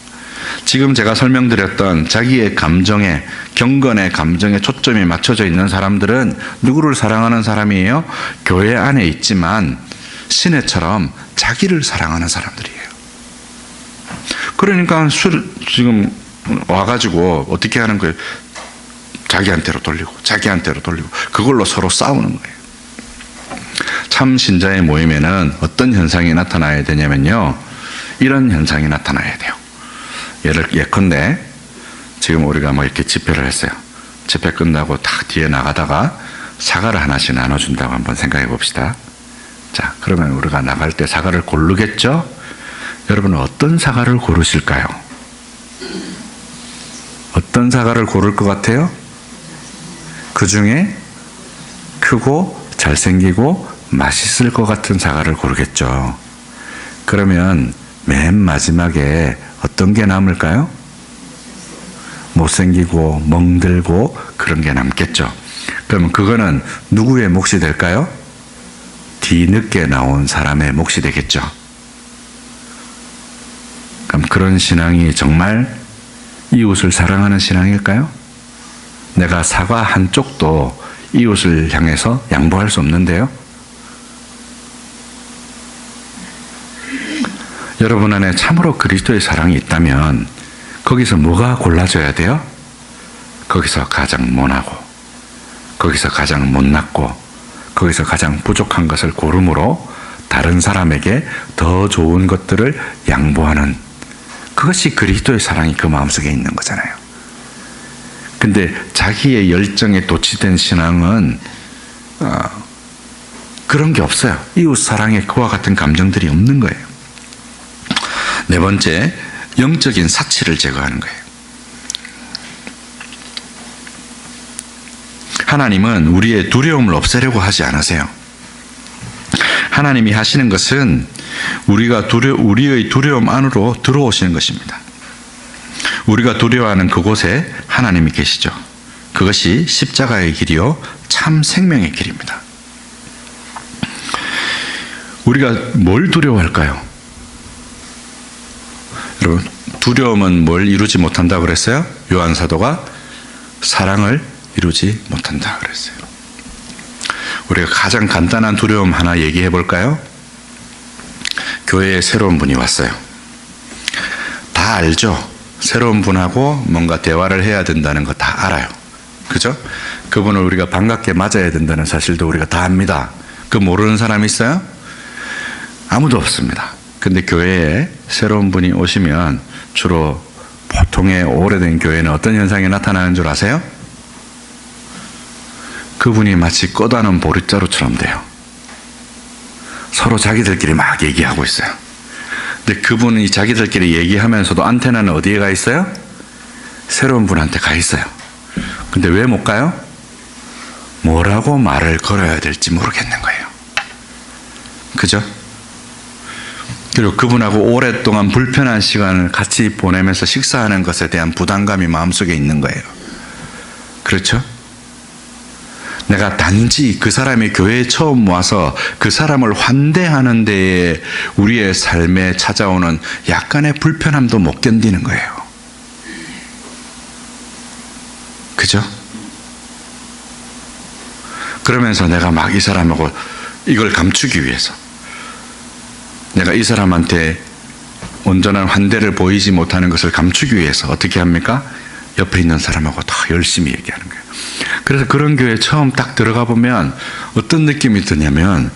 지금 제가 설명드렸던 자기의 감정에, 경건의 감정에 초점이 맞춰져 있는 사람들은 누구를 사랑하는 사람이에요? 교회 안에 있지만 시내처럼 자기를 사랑하는 사람들이에요. 그러니까 지금 와가지고 어떻게 하는 거예요? 자기한테로 돌리고 그걸로 서로 싸우는 거예요. 참 신자의 모임에는 어떤 현상이 나타나야 되냐면요, 이런 현상이 나타나야 돼요. 예컨대 지금 우리가 뭐 이렇게 집회를 했어요. 집회 끝나고 딱 뒤에 나가다가 사과를 하나씩 나눠준다고 한번 생각해 봅시다. 자, 그러면 우리가 나갈 때 사과를 고르겠죠? 여러분은 어떤 사과를 고르실까요? 어떤 사과를 고를 것 같아요? 그 중에 크고 잘생기고 맛있을 것 같은 사과를 고르겠죠. 그러면 맨 마지막에 어떤 게 남을까요? 못생기고 멍들고 그런 게 남겠죠. 그러면 그거는 누구의 몫이 될까요? 뒤늦게 나온 사람의 몫이 되겠죠. 그럼 그런 신앙이 정말 이웃을 사랑하는 신앙일까요? 내가 사과 한 쪽도 이웃을 향해서 양보할 수 없는데요. 여러분 안에 참으로 그리스도의 사랑이 있다면 거기서 뭐가 골라져야 돼요? 거기서 가장 모나고, 거기서 가장 못났고, 거기서 가장 부족한 것을 고름으로 다른 사람에게 더 좋은 것들을 양보하는, 그것이 그리스도의 사랑이 그 마음속에 있는 거잖아요. 근데 자기의 열정에 도취된 신앙은 그런 게 없어요. 이웃 사랑에 그와 같은 감정들이 없는 거예요. 네 번째, 영적인 사치를 제거하는 거예요. 하나님은 우리의 두려움을 없애려고 하지 않으세요. 하나님이 하시는 것은 우리의 두려움 안으로 들어오시는 것입니다. 우리가 두려워하는 그곳에 하나님이 계시죠. 그것이 십자가의 길이요 참 생명의 길입니다. 우리가 뭘 두려워할까요? 여러분, 두려움은 뭘 이루지 못한다고 그랬어요? 요한 사도가 사랑을 이루지 못한다 그랬어요. 우리가 가장 간단한 두려움 하나 얘기해 볼까요? 교회에 새로운 분이 왔어요. 다 알죠? 새로운 분하고 뭔가 대화를 해야 된다는 거 다 알아요. 그죠? 그분을 우리가 반갑게 맞아야 된다는 사실도 우리가 다 압니다. 그 모르는 사람이 있어요? 아무도 없습니다. 근데 교회에 새로운 분이 오시면 주로 보통의 오래된 교회는 어떤 현상이 나타나는 줄 아세요? 그분이 마치 꺼다는 보릿자루처럼 돼요. 서로 자기들끼리 막 얘기하고 있어요. 근데 그분이 자기들끼리 얘기하면서도 안테나는 어디에 가 있어요? 새로운 분한테 가 있어요. 근데 왜 못 가요? 뭐라고 말을 걸어야 될지 모르겠는 거예요. 그죠? 그리고 그분하고 오랫동안 불편한 시간을 같이 보내면서 식사하는 것에 대한 부담감이 마음속에 있는 거예요. 그렇죠? 내가 단지 그 사람이 교회에 처음 와서 그 사람을 환대하는 데에 우리의 삶에 찾아오는 약간의 불편함도 못 견디는 거예요. 그죠? 그러면서 내가 막 이 사람하고 이걸 감추기 위해서 내가 이 사람한테 온전한 환대를 보이지 못하는 것을 감추기 위해서 어떻게 합니까? 옆에 있는 사람하고 더 열심히 얘기하는 거예요. 그래서 그런 교회에 처음 딱 들어가 보면 어떤 느낌이 드냐면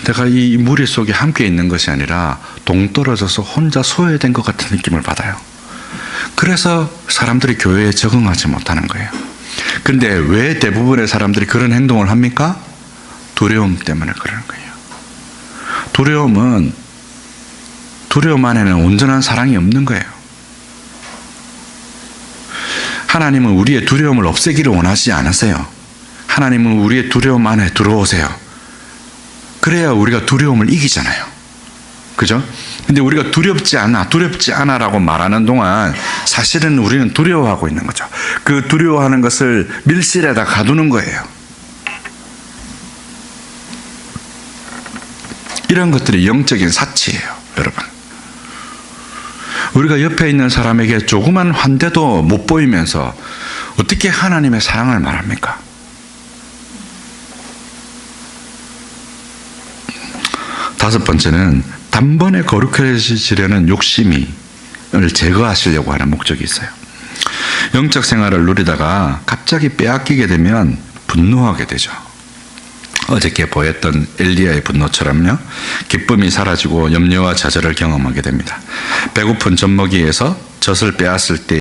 내가 이 무리 속에 함께 있는 것이 아니라 동떨어져서 혼자 소외된 것 같은 느낌을 받아요. 그래서 사람들이 교회에 적응하지 못하는 거예요. 그런데 왜 대부분의 사람들이 그런 행동을 합니까? 두려움 때문에 그러는 거예요. 두려움 안에는 온전한 사랑이 없는 거예요. 하나님은 우리의 두려움을 없애기를 원하지 않으세요. 하나님은 우리의 두려움 안에 들어오세요. 그래야 우리가 두려움을 이기잖아요. 그죠? 근데 우리가 두렵지 않아라고 말하는 동안 사실은 우리는 두려워하고 있는 거죠. 그 두려워하는 것을 밀실에다 가두는 거예요. 이런 것들이 영적인 사치예요, 여러분. 우리가 옆에 있는 사람에게 조그만 환대도 못 보이면서 어떻게 하나님의 사랑을 말합니까? 다섯 번째는 단번에 거룩해지려는 욕심을 제거하시려고 하는 목적이 있어요. 영적 생활을 누리다가 갑자기 빼앗기게 되면 분노하게 되죠. 어저께 보였던 엘리야의 분노처럼요. 기쁨이 사라지고 염려와 좌절을 경험하게 됩니다. 배고픈 젖먹이에서 젖을 빼앗을 때